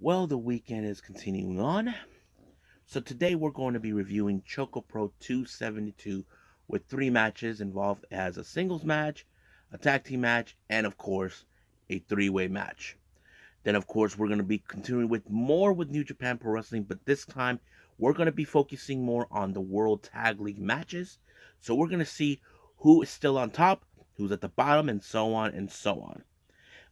Well, the weekend is continuing on. So today we're going to be reviewing ChocoPro 272 with three matches involved as a singles match, a tag team match, and of course, a three-way match. Then of course we're going to be continuing with more with New Japan Pro Wrestling, but this time we're going to be focusing more on the World Tag League matches. So we're going to see who is still on top, who's at the bottom, and so on and so on.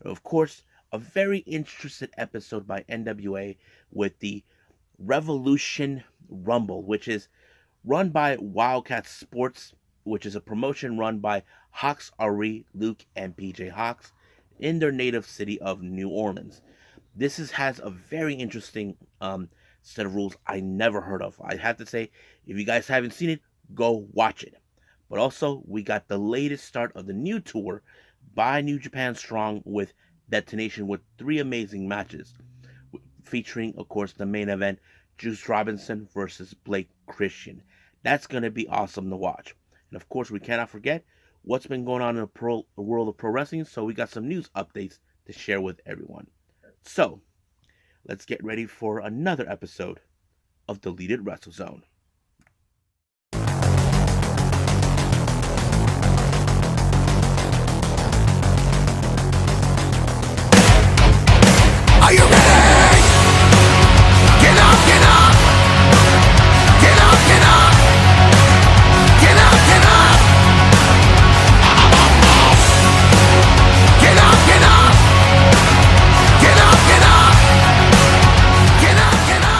Of course, a very interesting episode by NWA with the Revolution Rumble, which is run by Wildcat Sports, which is a promotion run by Hawks Ari, Luke, and PJ Hawks in their native city of New Orleans. Has a very interesting set of rules I never heard of. I have to say, if you guys haven't seen it, go watch it. But also, we got the latest start of the new tour by New Japan Strong with Detonation with three amazing matches, featuring, of course, the main event, Juice Robinson versus Blake Christian. That's going to be awesome to watch. And of course, we cannot forget what's been going on in the world of pro wrestling, so we got some news updates to share with everyone. So, let's get ready for another episode of Deleted WrestleZone. Are you ready? Get up, get up! Get up, get up! Get up, get up! Get up, get up! Get up, get up! Get up, get up!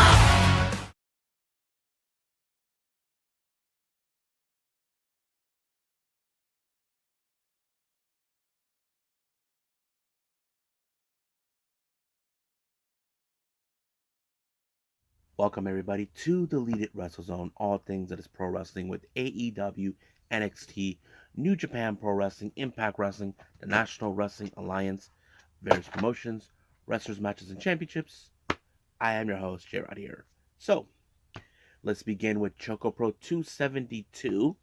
Welcome everybody to Deleted WrestleZone, all things that is pro wrestling with AEW, NXT, New Japan Pro Wrestling, Impact Wrestling, the National Wrestling Alliance, various promotions, wrestlers, matches, and championships. I am your host, Gerard here. So, let's begin with ChocoPro 272.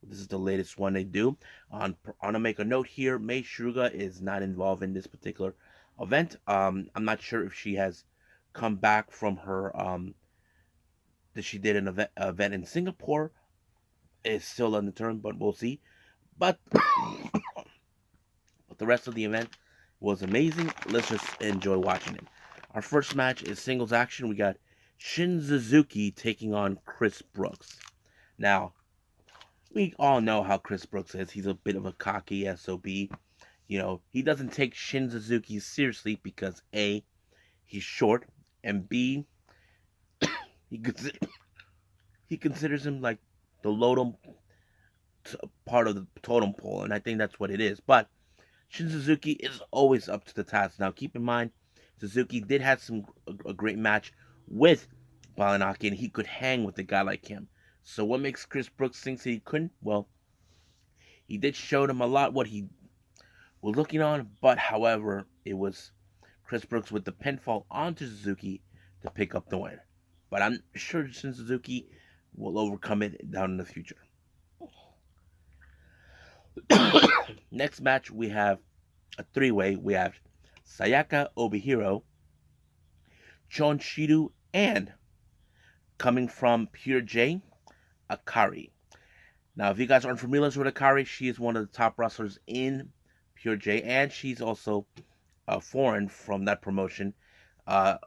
This is the latest one they do. On to make a note here, Mei Suruga is not involved in this particular event. I'm not sure if she has come back from her that she did an event in Singapore. It's still undetermined, but we'll see. But, but the rest of the event was amazing. Let's just enjoy watching it. Our first match is singles action. We got Shin Suzuki taking on Chris Brooks. Now, we all know how Chris Brooks is. He's a bit of a cocky SOB. You know, he doesn't take Shin Suzuki seriously because A, he's short, and B, he he considers him like the lowdom part of the totem pole, and I think that's what it is. But Shin Suzuki is always up to the task. Now, keep in mind, Suzuki did have a great match with Balanaki, and he could hang with a guy like him. So, what makes Chris Brooks think that he couldn't? Well, he did show them a lot what he was looking on, but however, it was Chris Brooks with the pinfall onto Suzuki to pick up the win. But I'm sure Shin Suzuki will overcome it down in the future. Next match, we have a three-way. We have Sayaka Obihiro, Chon Shiru, and coming from Pure J, Akari. Now, if you guys aren't familiar with Akari, she is one of the top wrestlers in Pure J, and she's also foreign from that promotion.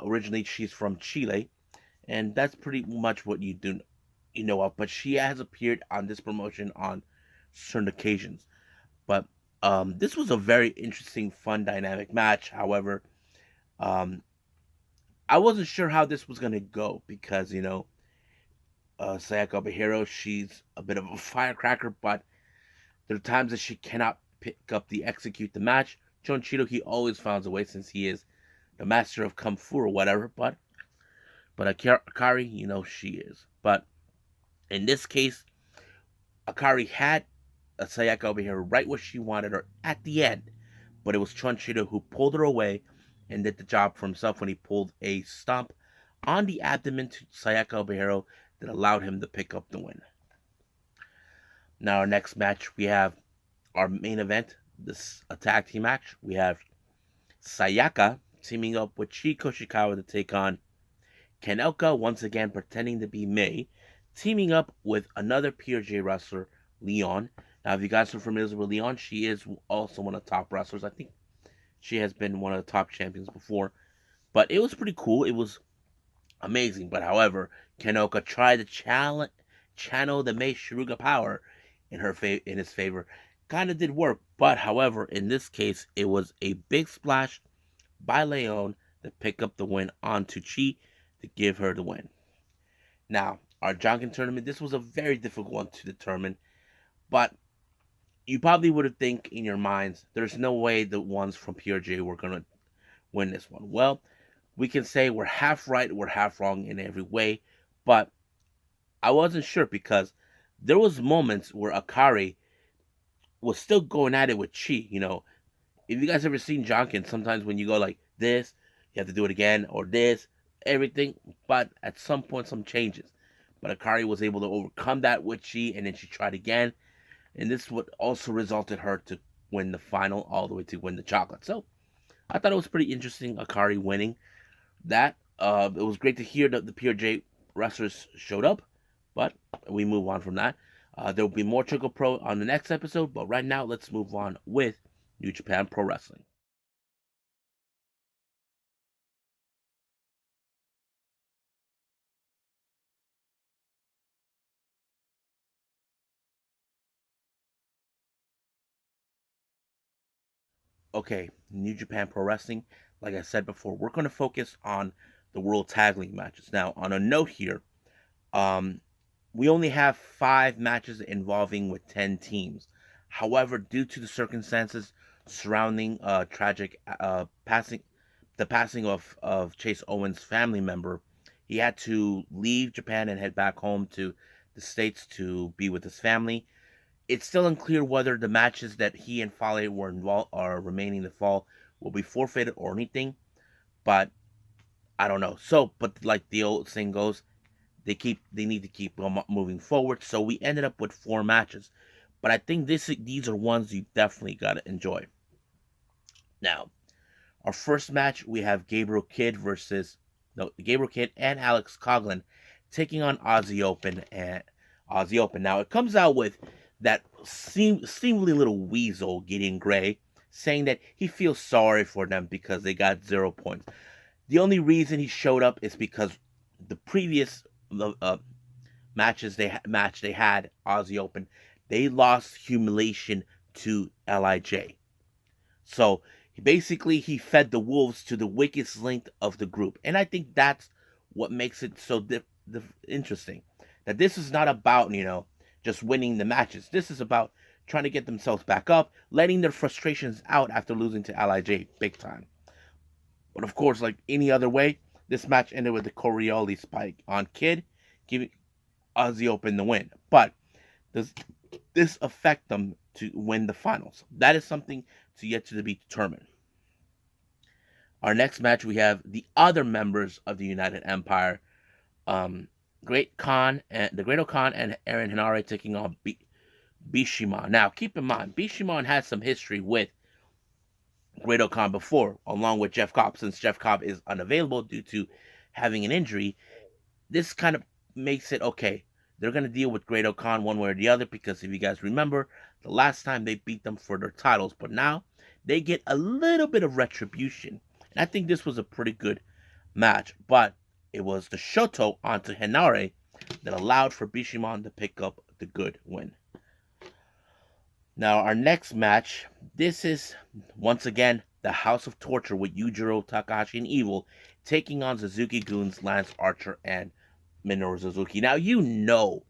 Originally, she's from Chile, and that's pretty much what you know of. But she has appeared on this promotion on certain occasions. But this was a very interesting, fun, dynamic match. However, um, I wasn't sure how this was gonna go because Sayaka Obihiro, she's a bit of a firecracker, but there are times that she cannot pick up the execute the match. Chonchito, he always finds a way since he is the master of kung fu or whatever. But Akari, she is. But in this case, Akari had Sayaka Obihiro right where she wanted her at the end, but it was Chonchito who pulled her away and did the job for himself when he pulled a stomp on the abdomen to Sayaka Obihiro that allowed him to pick up the win. Now, our next match, we have our main event, this tag team match. We have Sayaka teaming up with Chi Koshikawa to take on Kanelka, once again pretending to be May, teaming up with another PRJ wrestler, Leon. Now, if you guys are familiar with Leon, she is also one of the top wrestlers. I think she has been one of the top champions before. But it was pretty cool. It was amazing. But however, Kanoka tried to channel the Mei Shiruga power in his favor. Kind of did work, but however, in this case, it was a big splash by Leon to pick up the win onto Chi to give her the win. Now, our Jonkin tournament, this was a very difficult one to determine, but you probably would have think in your minds, there's no way the ones from PRJ were gonna win this one. Well, we can say we're half right, we're half wrong in every way, but I wasn't sure because there was moments where Akari was still going at it with Chi. If you guys ever seen Jonkin, sometimes when you go like this, you have to do it again, or this, everything. But at some point, some changes. But Akari was able to overcome that with Chi, and then she tried again, and this would also resulted her to win the final, all the way to win the chocolate. So I thought it was pretty interesting, Akari winning that. It was great to hear that the PRJ wrestlers showed up, but we move on from that. There will be more ChocoPro on the next episode, but right now let's move on with New Japan Pro Wrestling. Okay, New Japan Pro Wrestling. Like I said before, we're going to focus on the World Tag League matches. Now, on a note here, um, we only have 5 matches involving with 10 teams. However, due to the circumstances surrounding tragic the passing of Chase Owens' family member, he had to leave Japan and head back home to the States to be with his family. It's still unclear whether the matches that he and Fale were involved are remaining to fall will be forfeited or anything, but I don't know. So, but like the old saying goes, they need to keep moving forward. So we ended up with 4 matches, but I think these are ones you definitely gotta enjoy. Now, our first match we have Gabriel Kidd versus no Gabriel Kidd and Alex Coughlin taking on Aussie Open and Aussie Open. Now it comes out with that seemingly little weasel Gideon Gray saying that he feels sorry for them because they got 0 points. The only reason he showed up is because the previous match they had Aussie Open, they lost humiliation to Lij. So basically, he fed the wolves to the weakest link of the group, and I think that's what makes it so interesting. That this is not about just winning the matches. This is about trying to get themselves back up, letting their frustrations out after losing to Lij big time. But of course, like any other way, this match ended with the Coriolis spike on Kidd, giving Aussie Open the win. But does this affect them to win the finals? That is something to yet to be determined. Our next match, we have the other members of the United Empire, Great Khan and the Great Khan and Aaron Henare taking on Bishamon. Now, keep in mind, Bishamon has some history with Great Khan before, along with Jeff Cobb. Since Jeff Cobb is unavailable due to having an injury, this kind of makes it okay. They're going to deal with Great Khan one way or the other because if you guys remember, the last time they beat them for their titles, but now they get a little bit of retribution. And I think this was a pretty good match, but it was the Shota onto Henare that allowed for Bishamon to pick up the good win. Now, our next match, this is once again the House of Torture with Yujiro Takahashi and Evil taking on Suzuki-gun's Lance Archer and Minoru Suzuki. Now, you know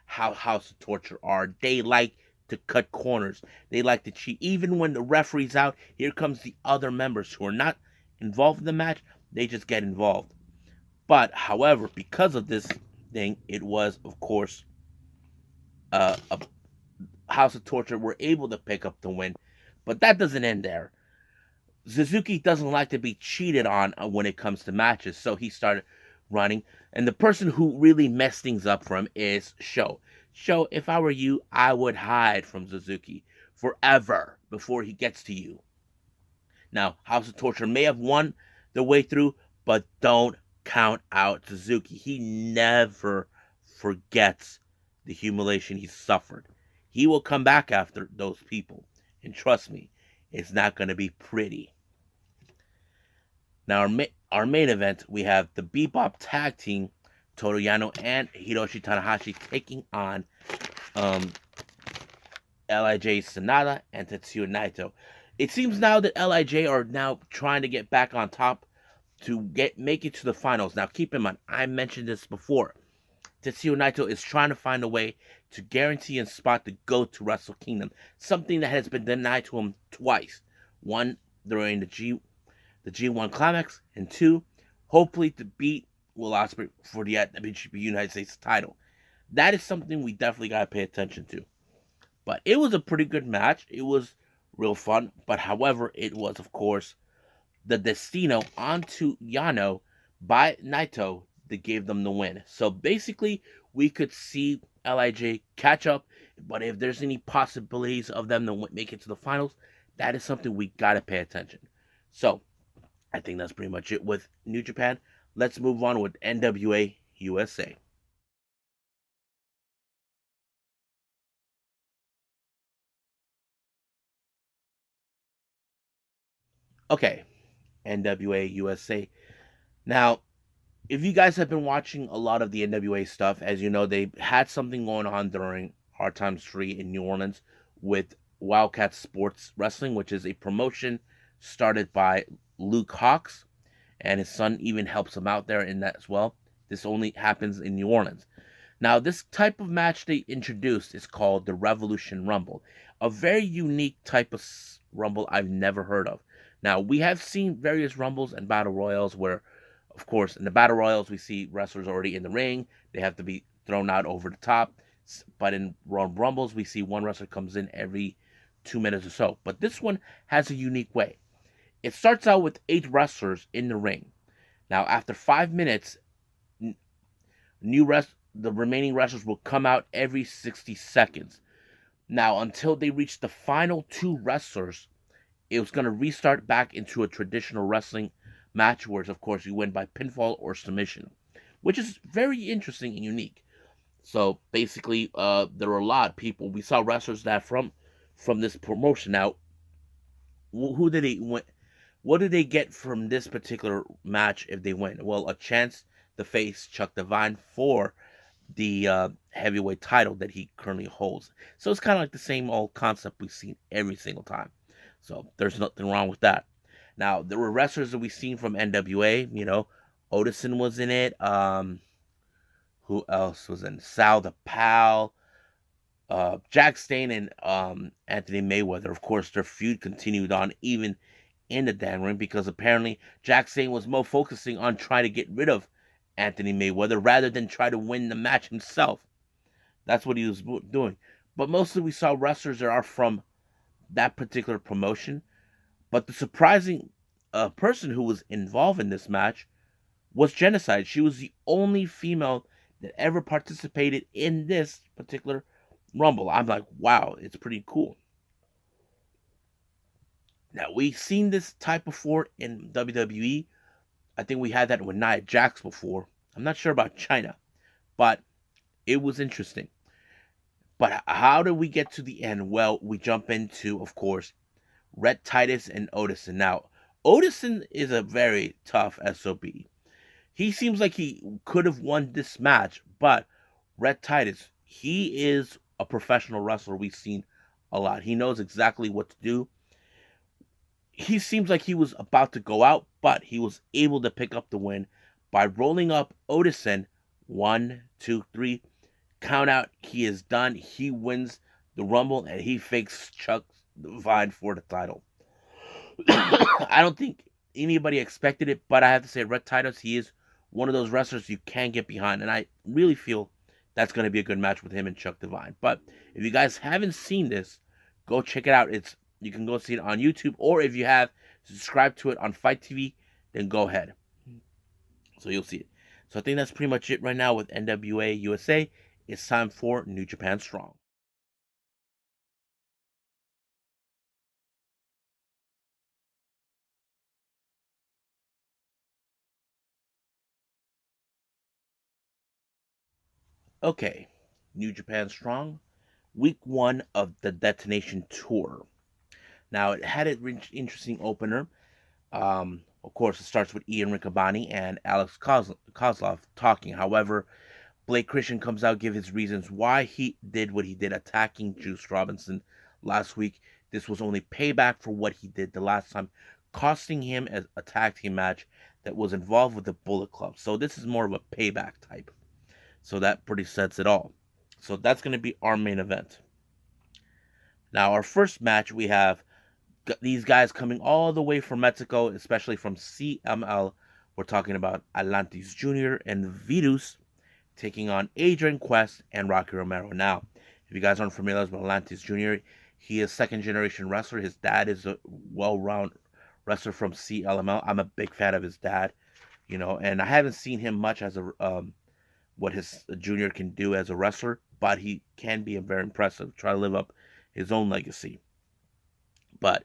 how House of Torture are. They like to cut corners. They like to cheat. Even when the referee's out, here comes the other members who are not involved in the match. They just get involved. But, however, because of this thing, it was, of course, a House of Torture were able to pick up the win. But that doesn't end there. Suzuki doesn't like to be cheated on when it comes to matches, so he started running. And the person who really messed things up for him is Sho. Sho, if I were you, I would hide from Suzuki forever before he gets to you. Now, House of Torture may have won the way through, but don't count out Suzuki. He never forgets the humiliation he suffered. He will come back after those people. And trust me, it's not going to be pretty. Now, our main event, we have the Bebop Tag Team, Toru Yano and Hiroshi Tanahashi taking on LIJ Sanada and Tetsuya Naito. It seems now that LIJ are now trying to get back on top to make it to the finals. Now, keep in mind, I mentioned this before. Tetsuya Naito is trying to find a way to guarantee a spot to go to Wrestle Kingdom, something that has been denied to him twice. One during the G1 Climax, and two, hopefully to beat Will Ospreay for the WTL United States title. That is something we definitely gotta pay attention to. But it was a pretty good match. It was real fun. But however, it was of course the Destino onto Yano by Naito that gave them the win. So basically, we could see LIJ catch up, but if there's any possibilities of them to make it to the finals, that is something we gotta pay attention. So I think that's pretty much it with New Japan. Let's move on with NWA USA. Okay, NWA USA. Now, if you guys have been watching a lot of the NWA stuff, as you know, they had something going on during Hard Times 3 in New Orleans with Wildcat Sports Wrestling, which is a promotion started by Luke Hawx, and his son even helps him out there in that as well. This only happens in New Orleans. Now, this type of match they introduced is called the Revolution Rumble, a very unique type of rumble I've never heard of. Now, we have seen various rumbles and battle royals where, of course, in the battle royals, we see wrestlers already in the ring. They have to be thrown out over the top. But in rumbles, we see one wrestler comes in every 2 minutes or so. But this one has a unique way. It starts out with 8 wrestlers in the ring. Now, after 5 minutes, the remaining wrestlers will come out every 60 seconds. Now, until they reach the final 2 wrestlers, it was going to restart back into a traditional wrestling match, where, of course, you win by pinfall or submission, which is very interesting and unique. So basically, there were a lot of people. We saw wrestlers that from this promotion. Now, who did they win? What did they get from this particular match if they win? Well, a chance to face Chuck Divine for the heavyweight title that he currently holds. So it's kind of like the same old concept we've seen every single time. So there's nothing wrong with that. Now, there were wrestlers that we've seen from NWA. You know, Odison was in it. Who else was in? Sal the Pal, Jack Stane, and Anthony Mayweather. Of course, their feud continued on even in the Dan ring, because apparently Jack Stane was more focusing on trying to get rid of Anthony Mayweather rather than try to win the match himself. That's what he was doing. But mostly we saw wrestlers that are from that particular promotion. But the surprising person who was involved in this match was Genocide. She was the only female that ever participated in this particular Rumble. I'm like, wow, it's pretty cool. Now, we've seen this type before in WWE. I think we had that with Nia Jax before. I'm not sure about China, but it was interesting. But how did we get to the end? Well, we jump into, of course, Rhett Titus and Odison. Now, Odison is a very tough SOB. He seems like he could have won this match, but Rhett Titus, he is a professional wrestler. We've seen a lot. He knows exactly what to do. He seems like he was about to go out, but he was able to pick up the win by rolling up Odison. 1, 2, 3. Count out. He is done. He wins the Rumble, and he fakes Chuck Divine for the title. I don't think anybody expected it, but I have to say, Rhett Titus, he is one of those wrestlers you can get behind, and I really feel that's going to be a good match with him and Chuck Divine. But if you guys haven't seen this, go check it out. You can go see it on YouTube, or if you have subscribed to it on Fight TV, then go ahead. So you'll see it. So I think that's pretty much it right now with NWA USA. It's time for New Japan Strong. Okay, New Japan Strong, week 1 of the Detonation tour. Now, it had an interesting opener. Of course, it starts with Ian Riccaboni and Alex Kozlov talking. However, Blake Christian comes out, give his reasons why he did what he did, attacking Juice Robinson last week. This was only payback for what he did the last time, costing him a tag team match that was involved with the Bullet Club. So this is more of a payback type. So that pretty sets it all. So that's going to be our main event. Now, our first match, we have these guys coming all the way from Mexico, especially from CML. We're talking about Atlantis Jr. and Virus taking on Adrian Quest and Rocky Romero. Now, if you guys aren't familiar with Atlantis Jr., he is second generation wrestler. His dad is a well-rounded wrestler from CLML. I'm a big fan of his dad, and I haven't seen him much as a what his junior can do as a wrestler, but he can be very impressive. Try to live up his own legacy. But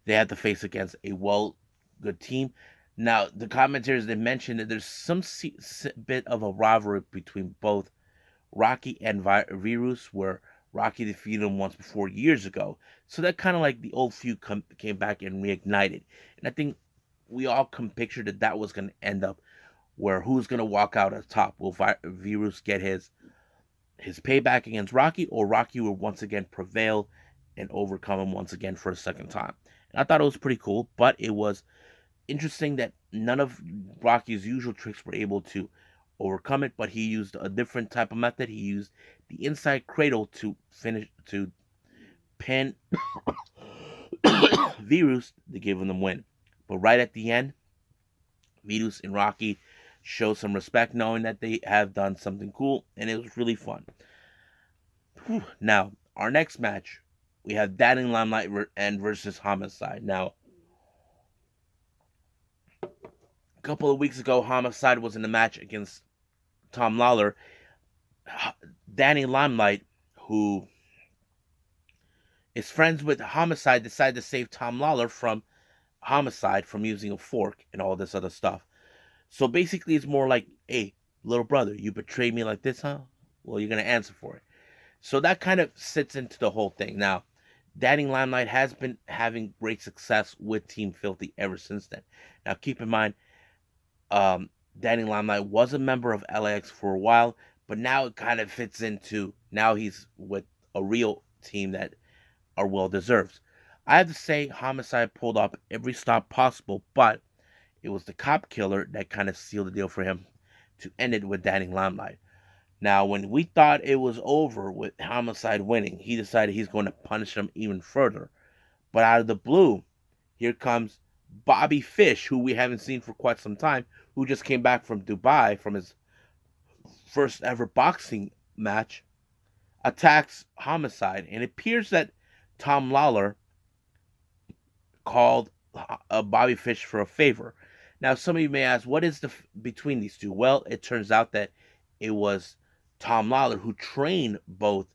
they had to face against a good team. Now, the commentators, they mentioned that there's some bit of a rivalry between both Rocky and Virus, where Rocky defeated him once before years ago. So that kind of like the old feud came back and reignited. And I think we all can picture that was going to end up where who's going to walk out at top. Will Virus get his payback against Rocky, or Rocky will once again prevail and overcome him once again for a second time? And I thought it was pretty cool, but it was interesting that none of Rocky's usual tricks were able to overcome it, but he used a different type of method. He used the inside cradle to pin Virus to give him the win. But right at the end, Virus and Rocky show some respect, knowing that they have done something cool, and it was really fun. Now, our next match, we have Danny Limelight and versus Homicide. Now, a couple of weeks ago, Homicide was in a match against Tom Lawler. Danny Limelight, who is friends with Homicide, decided to save Tom Lawler from Homicide from using a fork and all this other stuff. So basically, it's more like, hey, little brother, you betrayed me like this, huh? Well, you're going to answer for it. So that kind of sits into the whole thing. Now, Danny Limelight has been having great success with Team Filthy ever since then. Now, keep in mind, Danny Limelight was a member of LAX for a while, but now it kind of fits into, now he's with a real team that are well deserved. I have to say, Homicide pulled off every stop possible, but it was the cop killer that kind of sealed the deal for him to end it with Danny Limelight. Now, when we thought it was over with Homicide winning, he decided he's going to punish him even further. But out of the blue, here comes Bobby Fish, who we haven't seen for quite some time, who just came back from Dubai from his first ever boxing match, attacks Homicide. And it appears that Tom Lawler called Bobby Fish for a favor. Now, some of you may ask, what is between these two? Well, it turns out that it was Tom Lawler who trained both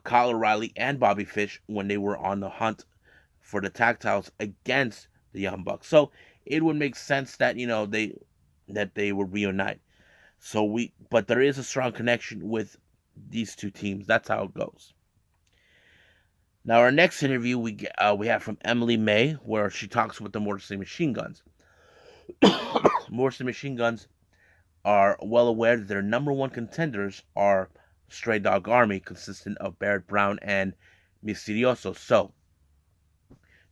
Kyle O'Reilly and Bobby Fish when they were on the hunt for the tag titles against the Young Bucks. So it would make sense that they would reunite. But there is a strong connection with these two teams. That's how it goes. Now, our next interview we have from Emily May, where she talks with the Motor City Machine Guns. Motor City Machine Guns are well aware that their number one contenders are Stray Dog Army, consisting of Barrett Brown and Misterioso. So,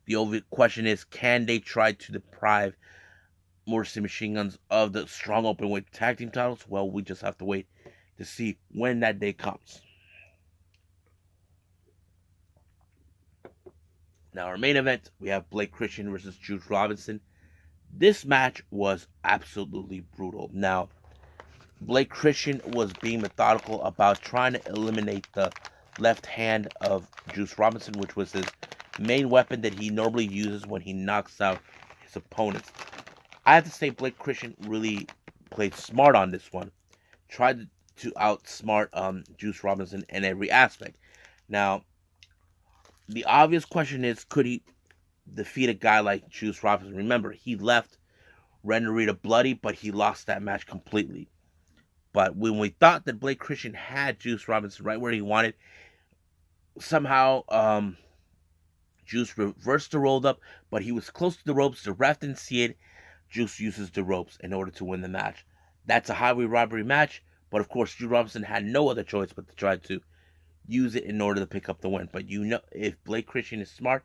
the only question is, can they try to deprive Motor City Machine Guns of the strong openweight tag team titles? Well, we just have to wait to see when that day comes. Now, our main event, we have Blake Christian versus Juice Robinson. This match was absolutely brutal. Now, Blake Christian was being methodical about trying to eliminate the left hand of Juice Robinson, which was his main weapon that he normally uses when he knocks out his opponents. I have to say, Blake Christian really played smart on this one. Tried to outsmart Juice Robinson in every aspect. Now, the obvious question is, could he defeat a guy like Juice Robinson? Remember, he left Ren Narita bloody, but he lost that match completely. But when we thought that Blake Christian had Juice Robinson right where he wanted, somehow Juice reversed the roll up, but he was close to the ropes. The ref didn't see it. Juice uses the ropes in order to win the match. That's a highway robbery match, but of course, Juice Robinson had no other choice but to try to use it in order to pick up the win. But you know, if Blake Christian is smart,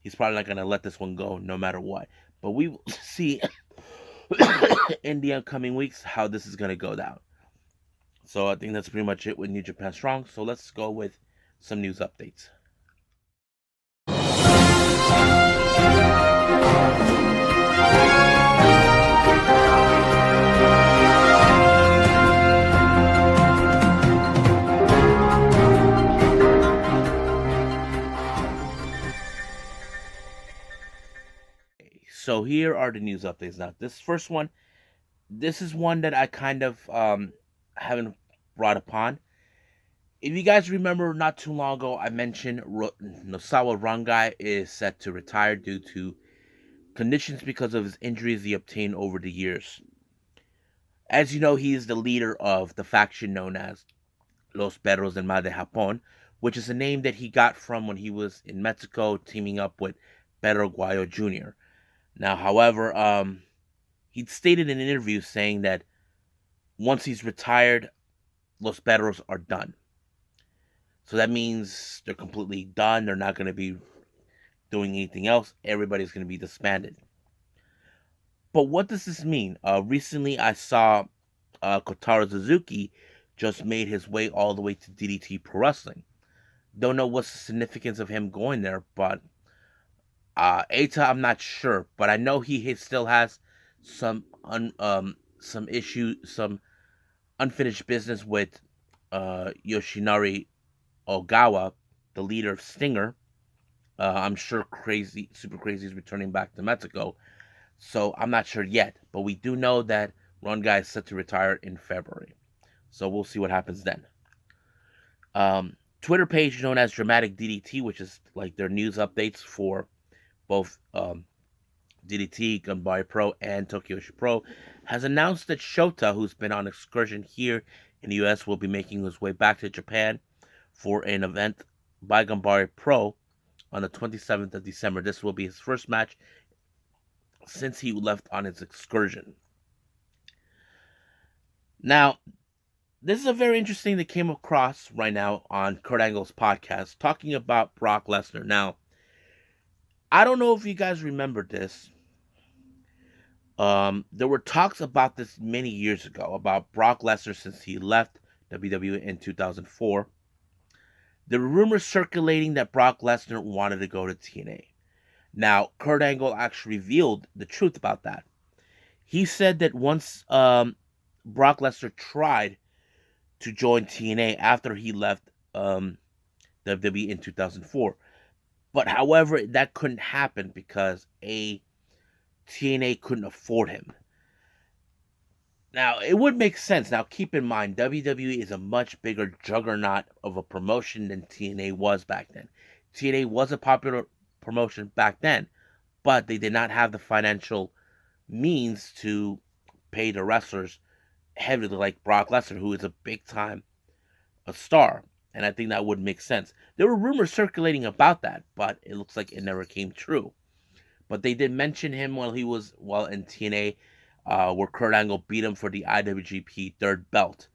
he's probably not going to let this one go no matter what. But we will see in the upcoming weeks how this is going to go down. So I think that's pretty much it with New Japan Strong. So let's go with some news updates. So here are the news updates. Now, this first one, this is one that I kind of haven't brought upon. If you guys remember, not too long ago, I mentioned Nosawa Rangai is set to retire due to conditions because of his injuries he obtained over the years. As you know, he is the leader of the faction known as Los Perros del Mar de Japon, which is a name that he got from when he was in Mexico teaming up with Pedro Guayo Jr. Now, however, he stated in an interview saying that once he's retired, Los Perros are done. So that means they're completely done. They're not going to be doing anything else. Everybody's going to be disbanded. But what does this mean? Recently, I saw Kotaro Suzuki just made his way all the way to DDT Pro Wrestling. Don't know what's the significance of him going there, but Eita, I'm not sure. But I know he still has some some unfinished business with Yoshinari Ogawa, the leader of Stinger. I'm sure Super Crazy is returning back to Mexico. So I'm not sure yet. But we do know that Rangai is set to retire in February. So we'll see what happens then. Twitter page known as Dramatic DDT, which is like their news updates for both DDT, Ganbare Pro, and Tokyo Pro, has announced that Shota, who's been on excursion here in the US, will be making his way back to Japan for an event by Ganbare Pro on the 27th of December. This will be his first match since he left on his excursion. Now, this is a very interesting that came across right now on Kurt Angle's podcast talking about Brock Lesnar. Now, I don't know if you guys remember this. There were talks about this many years ago about Brock Lesnar since he left WWE in 2004. There were rumors circulating that Brock Lesnar wanted to go to TNA. Now, Kurt Angle actually revealed the truth about that. He said that once Brock Lesnar tried to join TNA after he left WWE in 2004. But however, that couldn't happen because TNA couldn't afford him. Now, it would make sense. Now, keep in mind, WWE is a much bigger juggernaut of a promotion than TNA was back then. TNA was a popular promotion back then, but they did not have the financial means to pay the wrestlers heavily like Brock Lesnar, who is a big-time star. And I think that would make sense. There were rumors circulating about that, but it looks like it never came true. But they did mention him while in TNA, where Kurt Angle beat him for the IWGP third belt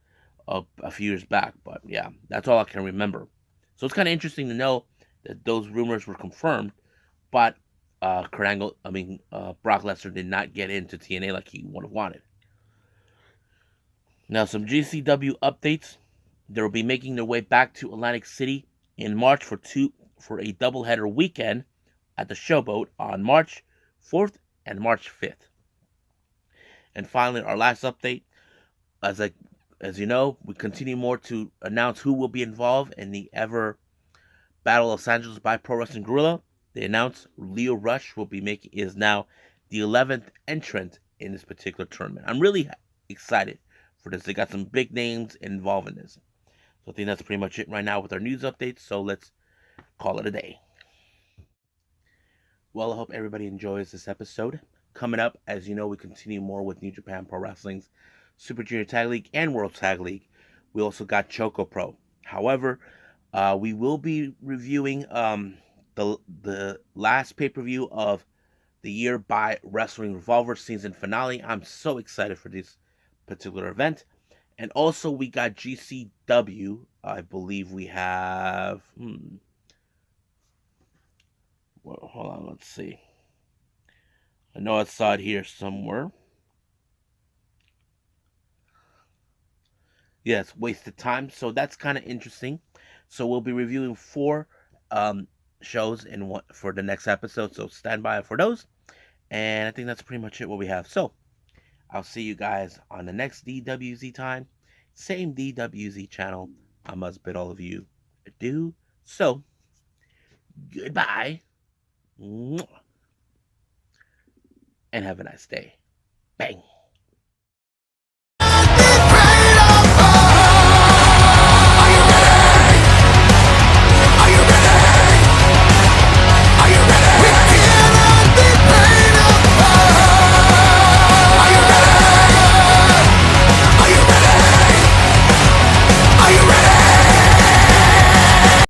a few years back. But yeah, that's all I can remember. So it's kind of interesting to know that those rumors were confirmed, but Brock Lesnar did not get into TNA like he would have wanted. Now, some GCW updates. They will be making their way back to Atlantic City in March for a doubleheader weekend at the Showboat on March 4th and March 5th. And finally, our last update, as you know, we continue more to announce who will be involved in the ever Battle of Los Angeles by Pro Wrestling Guerrilla. They announced Leo Rush is now the 11th entrant in this particular tournament. I'm really excited for this. They got some big names involved in this. So I think that's pretty much it right now with our news updates. So let's call it a day. Well, I hope everybody enjoys this episode. Coming up, as you know, we continue more with New Japan Pro Wrestling's Super Junior Tag League, and World Tag League. We also got ChocoPro. However, we will be reviewing the last pay-per-view of the year by Wrestling Revolver season finale. I'm so excited for this particular event. And also we got GCW. I believe we have well, hold on, let's see. I know I saw it here somewhere. Yes, wasted time. So that's kind of interesting. So we'll be reviewing 4 um, shows in one for the next episode. So stand by for those. And I think that's pretty much it what we have. So I'll see you guys on the next DWZ time. Same DWZ channel. I must bid all of you adieu. So goodbye. And have a nice day. Bang.